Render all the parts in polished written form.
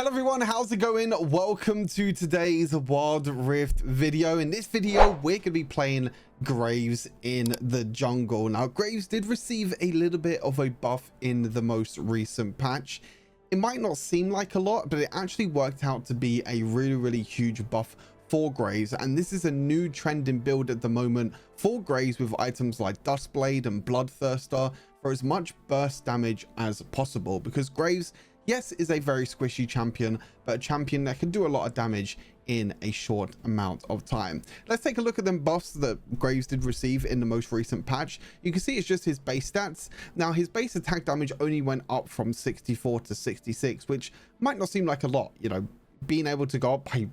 Hello everyone, how's it going? Welcome to today's Wild Rift video. In this video, we're going to be playing Graves in the jungle. Now, Graves did receive a little bit of a buff in the most recent patch. It might not seem like a lot, but it actually worked out to be a really huge buff for Graves, and this is a new trending build at the moment for Graves with items like DUSKBLADE and Bloodthirster for as much burst damage as possible, because Graves, yes, is a very squishy champion, but a champion that can do a lot of damage in a short amount of time. Let's take a look at them buffs that Graves did receive in the most recent patch. You can see it's just his base stats. Now, his base attack damage only went up from 64 to 66, which might not seem like a lot. You know, being able to go up by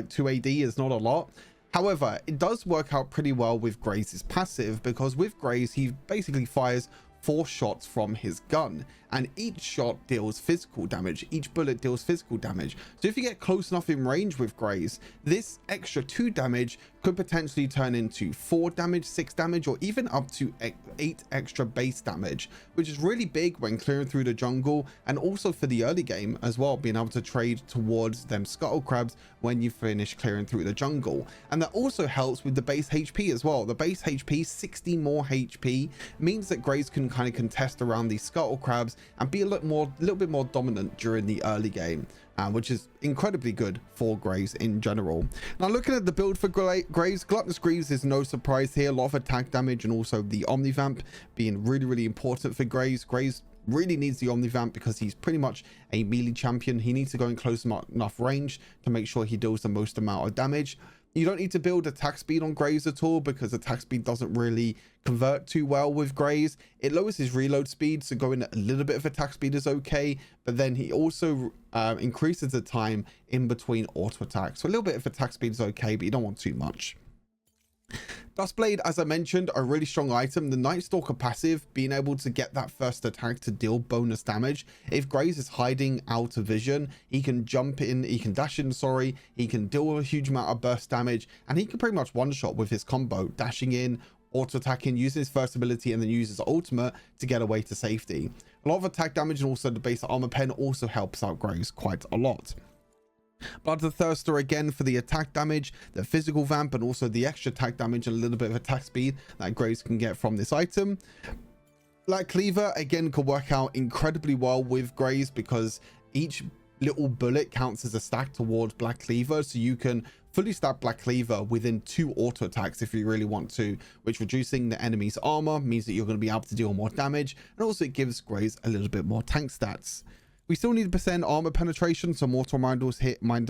2 AD is not a lot. However, it does work out pretty well with Graves' passive, because with Graves, he basically fires 4 shots from his gun, and each shot deals physical damage. Each bullet deals physical damage. So if you get close enough in range with Graves, this extra 2 damage could potentially turn into 4 damage, 6 damage, or even up to 8 extra base damage, which is really big when clearing through the jungle, and also for the early game as well, being able to trade towards them scuttle crabs when you finish clearing through the jungle. And that also helps with the base HP as well. The base HP, 60 more HP, means that Graves can kind of contest around these scuttle crabs and be a little bit more dominant during the early game, which is incredibly good for Graves in general. Now, looking at the build for Graves, Gluttonous Greaves is no surprise here. A lot of attack damage and also the Omnivamp being really important for Graves. Graves really needs the Omnivamp because he's pretty much a melee champion. He needs to go in close enough range to make sure he deals the most amount of damage. You don't need to build attack speed on Graves at all, because attack speed doesn't really convert too well with Graves. It lowers his reload speed, so going a little bit of attack speed is okay, but then he also increases the time in between auto attacks. So a little bit of attack speed is okay, but you don't want too much. DUSKBLADE, as I mentioned, a really strong item. The Night Stalker passive, being able to get that first attack to deal bonus damage. If Graves is hiding out of vision, he can jump in, he can dash in, sorry, he can deal a huge amount of burst damage, and he can pretty much one-shot with his combo, dashing in, auto-attacking, using his first ability, and then use his ultimate to get away to safety. A lot of attack damage and also the base armor pen also helps out Graves quite a lot. Bloodthirster again for the attack damage, the physical vamp, and also the extra attack damage and a little bit of attack speed that Graves can get from this item. Black Cleaver again could work out incredibly well with Graves, because each little bullet counts as a stack towards Black Cleaver, so you can fully stack Black Cleaver within 2 auto attacks if you really want to, which reducing the enemy's armor means that you're going to be able to deal more damage, and also it gives Graves a little bit more tank stats. We still need % armor penetration, so Mortal Minder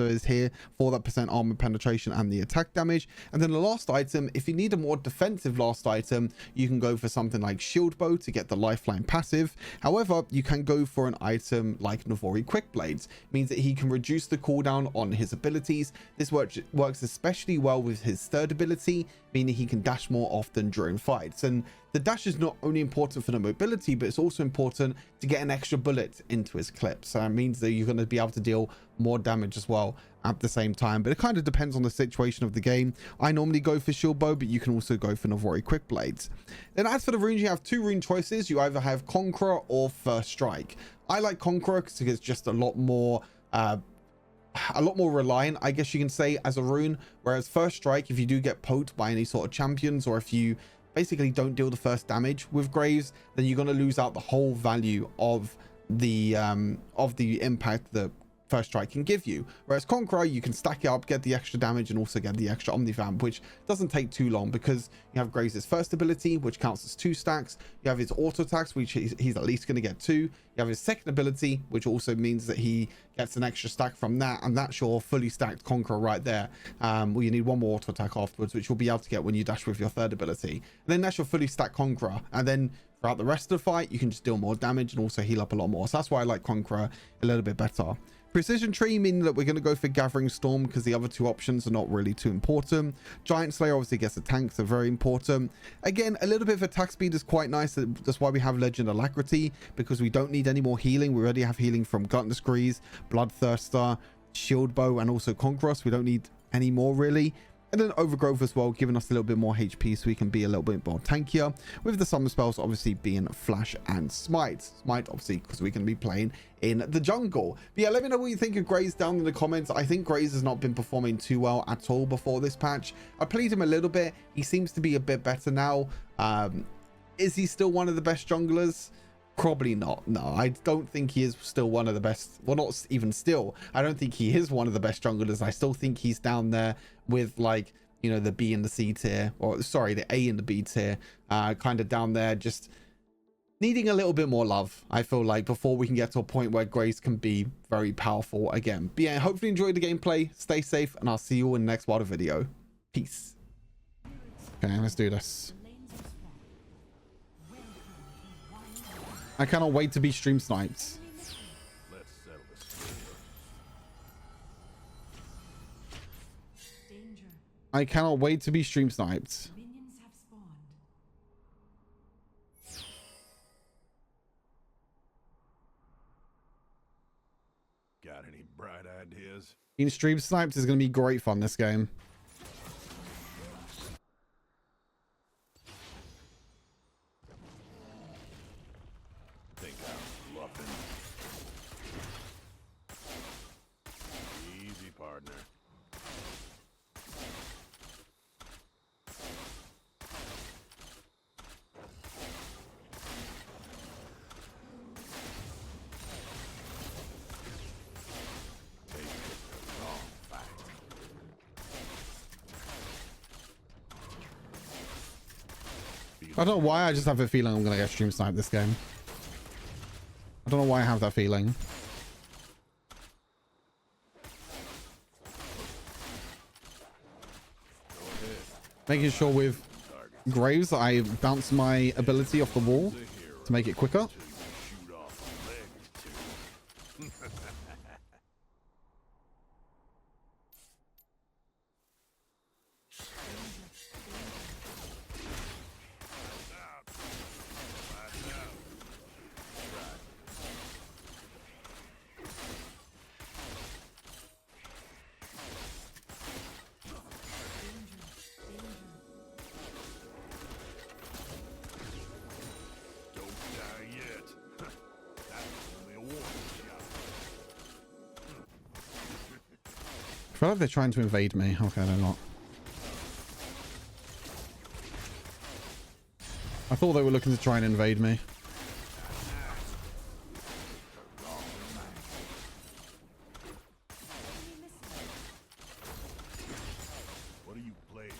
is here for that % armor penetration and the attack damage. And then the last item, if you need a more defensive last item, you can go for something like Shield Bow to get the lifeline passive. However, you can go for an item like Navori Quick Blades. It means that he can reduce the cooldown on his abilities. This works especially well with his third ability, meaning he can dash more often during fights. And the dash is not only important for the mobility, but it's also important to get an extra bullet into his clip. So it means that you're going to be able to deal more damage as well at the same time. But it kind of depends on the situation of the game. I normally go for Shield Bow, but you can also go for Navori Quick Blades. Then as for the runes, you have 2 rune choices. You either have Conqueror or First Strike. I like Conqueror because it's just a lot more reliant, I guess you can say, as a rune, whereas First Strike, if you do get poked by any sort of champions, or if you basically don't deal the first damage with Graves, then you're going to lose out the whole value of the impact that First Strike can give you. Whereas Conqueror, you can stack it up, get the extra damage, and also get the extra Omnivamp, which doesn't take too long, because you have Graves' first ability, which counts as 2 stacks. You have his auto attacks, which he's at least going to get 2. You have his second ability, which also means that he gets an extra stack from that, and that's your fully stacked Conqueror right there. Well, you need 1 more auto attack afterwards, which you'll be able to get when you dash with your third ability. And then that's your fully stacked Conqueror, and then throughout the rest of the fight, you can just deal more damage and also heal up a lot more. So that's why I like Conqueror a little bit better. Precision Tree, meaning that we're going to go for Gathering Storm, because the other 2 options are not really too important. Giant Slayer obviously gets the tanks, are very important. Again, a little bit of attack speed is quite nice. That's why we have Legend Alacrity, because we don't need any more healing. We already have healing from Gluttonous Greaves, Bloodthirster, Shield Bow, and also Conqueror. We don't need any more really. And then Overgrowth as well, giving us a little bit more HP so we can be a little bit more tankier. With the summon spells obviously being Flash and Smite. Smite obviously because we can be playing in the jungle. But yeah, let me know what you think of Graves down in the comments. I think Graves has not been performing too well at all before this patch. I played him a little bit. He seems to be a bit better now. Is he still one of the best junglers? Probably not. No, I don't think he is still one of the best. Well, not even still. I don't think he is one of the best junglers. I still think he's down there with, like, you know, the B and the C tier, or sorry, the A and the B tier, kind of down there, just needing a little bit more love, I feel like, before we can get to a point where Graves can be very powerful again. But yeah, hopefully you enjoyed the gameplay. Stay safe, and I'll see you in the next Wilder video. Peace. Okay, let's do this. I cannot wait to be stream sniped. Let's settle this. Danger. I cannot wait to be stream sniped. Minions have spawned. Got any bright ideas? Being stream sniped is going to be great fun this game. Think I'm bluffing. Easy, partner. Take the wrong fight. I don't know why, I just have a feeling I'm going to get stream sniped this game. I don't know why I have that feeling. Making sure with Graves I bounce my ability off the wall to make it quicker. Shoot off a leg or two. Don't die yet. That was only a warning shot. I feel like they're trying to invade me. Okay, they're not. I thought they were looking to try and invade me. What are you playing?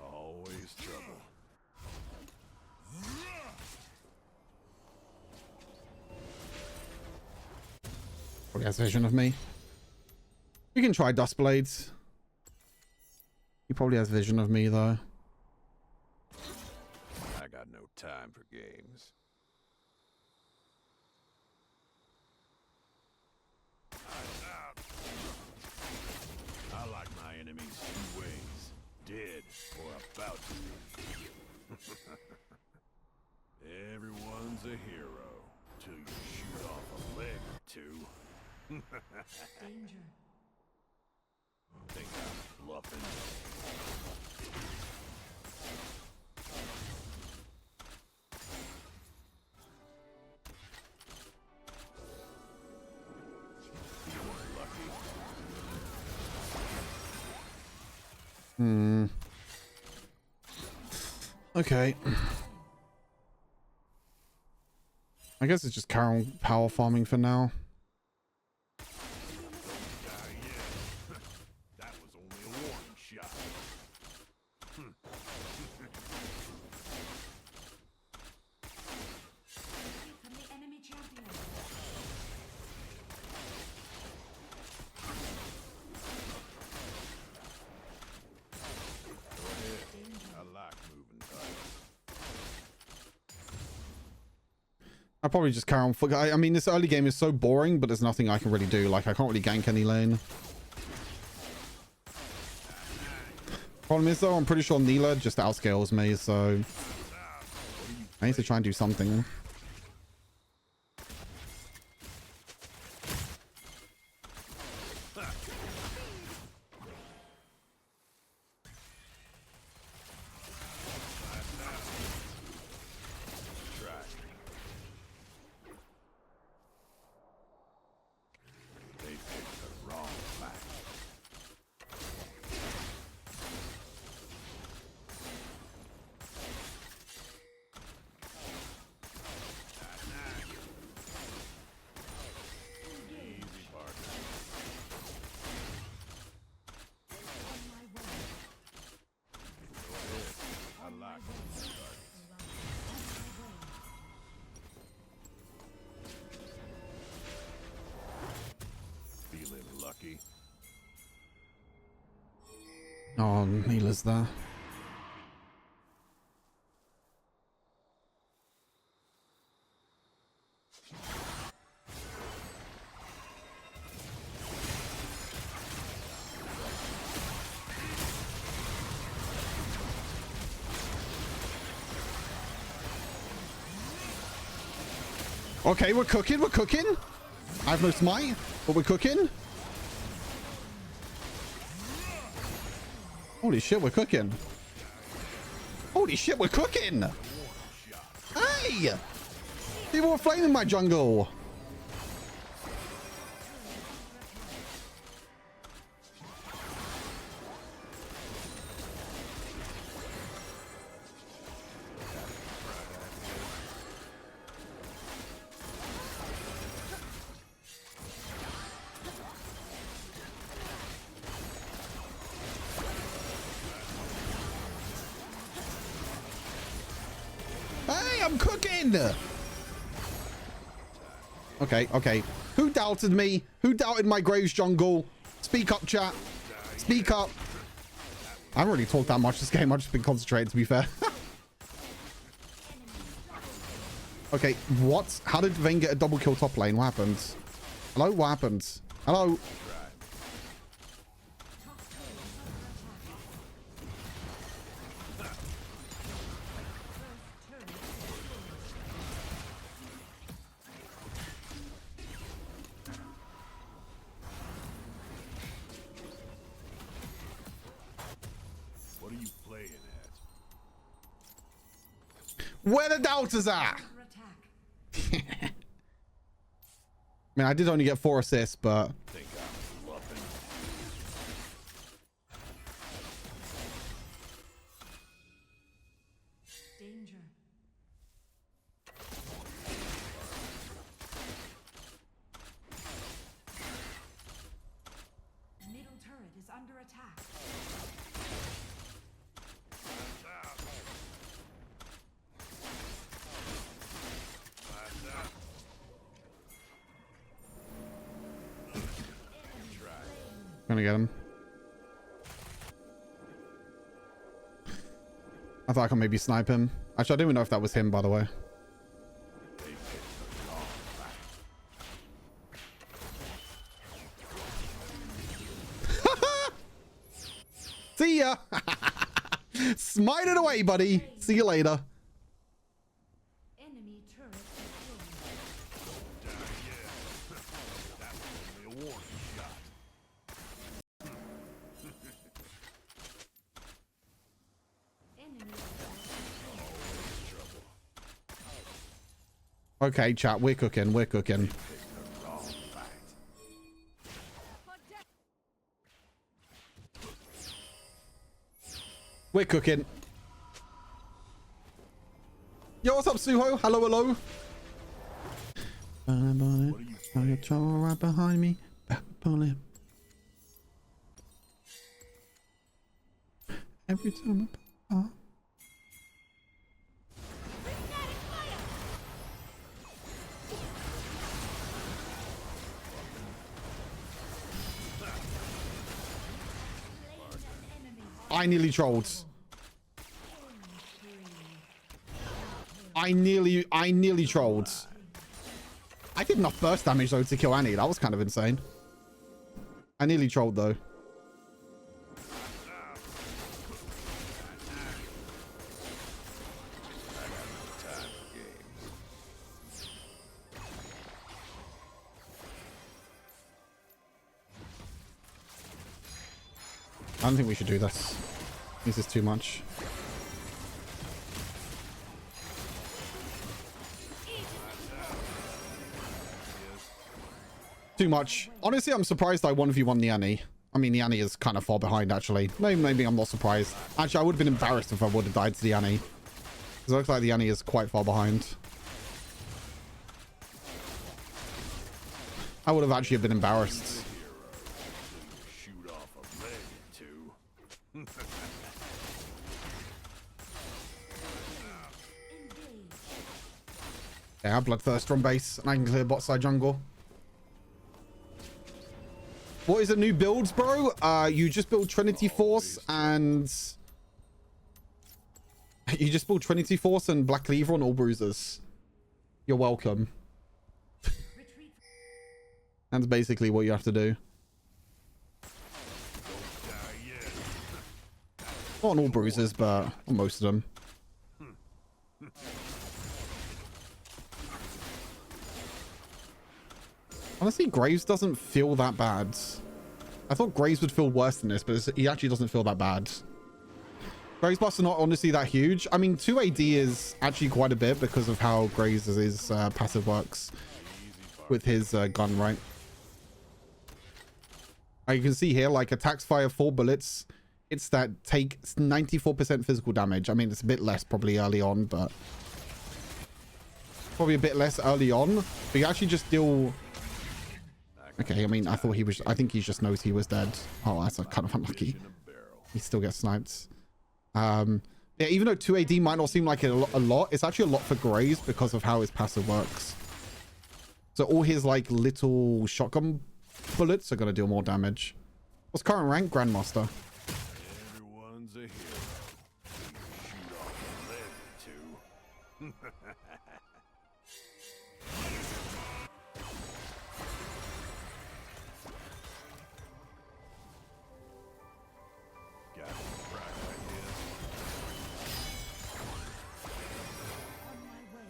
Always trouble. Probably has vision of me. We can try Duskblades. He probably has vision of me though. I got no time for games. I like my enemies two ways. Dead or about to be. Everyone's a hero till you shoot off a leg or two. Danger. Think I'm bluffing. Feeling lucky. Okay. I guess it's just Carol power farming for now. That was only a warning shot. From the enemy champion. Go ahead. I like moving targets. I'll probably just carry on. I mean, this early game is so boring, but there's nothing I can really do. Like, I can't really gank any lane. Problem is though, I'm pretty sure Neela just outscales me, so I need to try and do something. Lucky. Oh, Neela's there. Okay, we're cooking, we're cooking. I have no smite, but we're cooking. Holy shit, we're cooking. Holy shit, we're cooking. Hey! People were flaming my jungle. Hey, I'm cooking. Okay, okay. Who doubted me? Who doubted my Graves jungle? Speak up, chat. Speak up. I haven't really talked that much this game. I've just been concentrating, to be fair. Okay, what? How did Vayne get a double kill top lane? What happened? Hello? What happened? Hello? What are you playing at? Where the doubters at? Under attack. I mean, I did only get 4 assists, but... Think I'm bluffing. Danger. Middle turret is under attack. Gonna get him. I thought I could maybe snipe him. Actually, I don't even know if that was him, by the way. See ya! Smite it away, buddy. See you later. Enemy turret destroyed. That was only a warning shot. Enemy Okay, chat. We're cooking. We're cooking. We're cooking. Yo, what's up, Suho? Hello, hello. I got trouble right behind me. Back bullet. Every time I pop. I nearly trolled. I nearly trolled. I did enough burst damage though to kill Annie. That was kind of insane. I nearly trolled though. I don't think we should do this. This is too much. Too much. Honestly, I'm surprised I 1v1 the Annie. I mean, the Annie is kind of far behind, actually. Maybe I'm not surprised. Actually, I would have been embarrassed if I would have died to the Annie. Because it looks like the Annie is quite far behind. I would have actually been embarrassed. Shoot off a leg or two. Yeah, Bloodthirster on base, and I can clear bot side jungle. What is the new builds, bro? You just build Trinity Force and... You just build Trinity Force and Black Cleaver on all bruisers. You're welcome. That's basically what you have to do. Not on all bruisers, but on most of them. Honestly, Graves doesn't feel that bad. I thought Graves would feel worse than this, but he actually doesn't feel that bad. Graves buffs are not honestly that huge. I mean, 2 AD is actually quite a bit because of how Graves' passive works with his gun, right? You can see here, like, attacks fire 4 bullets. It's that take 94% physical damage. I mean, it's a bit less probably early on, but... Probably a bit less early on. But you actually just deal... Okay, I mean, I think he just knows he was dead. Oh, that's kind of unlucky. He still gets sniped. Yeah, even though 2 AD might not seem like a lot, it's actually a lot for Graves because of how his passive works. So all his, like, little shotgun bullets are going to deal more damage. What's current rank? Grandmaster. Everyone's a hero. Shoot off a leg or two. Got any bright ideas? On my way.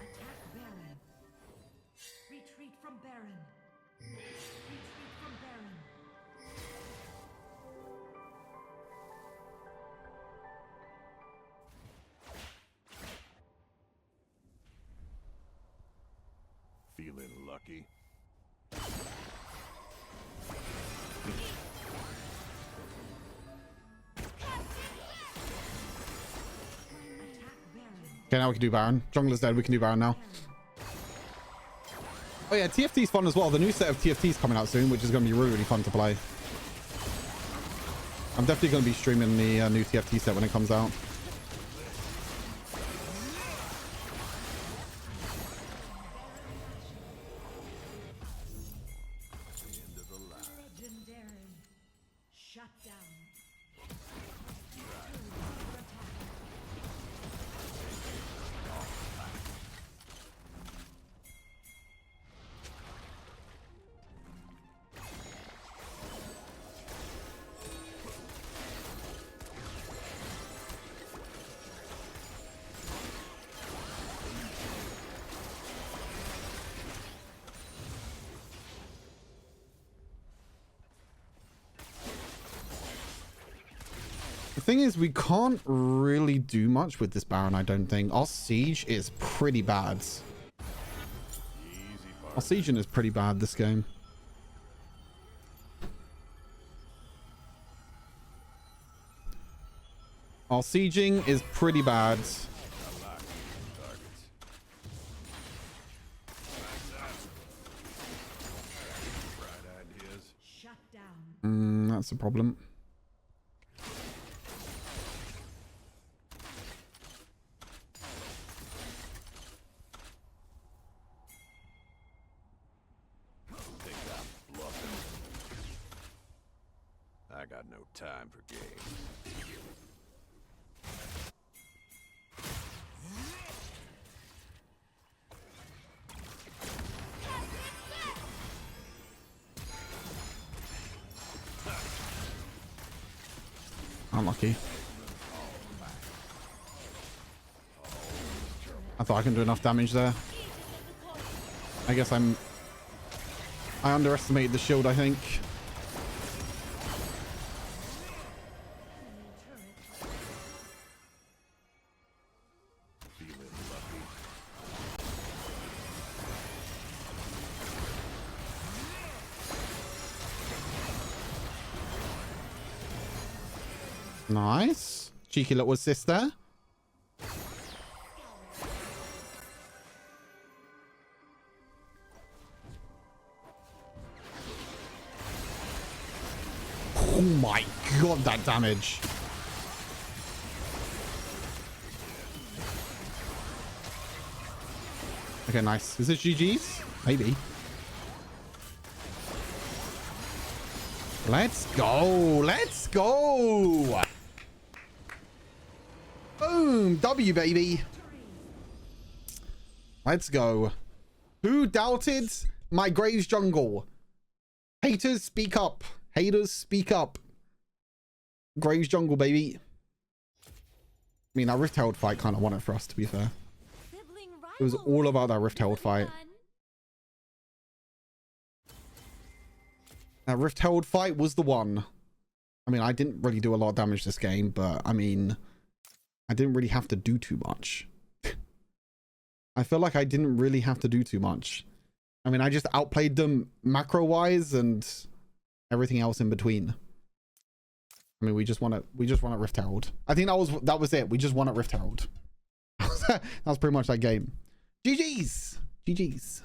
Attack Baron. Retreat from Baron. Retreat from Baron. Feeling lucky? Attack Baron. Okay, now we can do Baron. Jungler's dead. We can do Baron now. Oh yeah, TFT's fun as well. The new set of TFT's coming out soon, which is going to be really, really fun to play. I'm definitely going to be streaming the new TFT set when it comes out. End of the line. Legendary. Shut down. The thing is, we can't really do much with this Baron, I don't think. Our siege is pretty bad. Easy part. Our sieging is pretty bad this game. Our sieging is pretty bad. I like targets. Bright ideas. Shut down. That's a problem. Think I'm bluffing? I got no time for games. Unlucky. I thought I couldn't do enough damage there. I guess I underestimated the shield, I think. Nice. Cheeky little assist there. Oh my god, that damage. Okay, nice. Is this GG's? Maybe. Let's go. Let's go. Boom. W, baby. Let's go. Who doubted my Graves jungle? Haters, speak up. Haters, speak up. Graves jungle, baby. I mean, that Rift Herald fight kind of won it for us, to be fair. It was all about that Rift Herald fight. That Rift Herald fight was the one. I mean, I didn't really do a lot of damage this game, but I mean, I didn't really have to do too much. I feel like I didn't really have to do too much. I mean, I just outplayed them macro-wise and everything else in between. I mean, we just won at Rift Herald. I think that was it. We just won at Rift Herald. That was pretty much that game. GG's. GG's.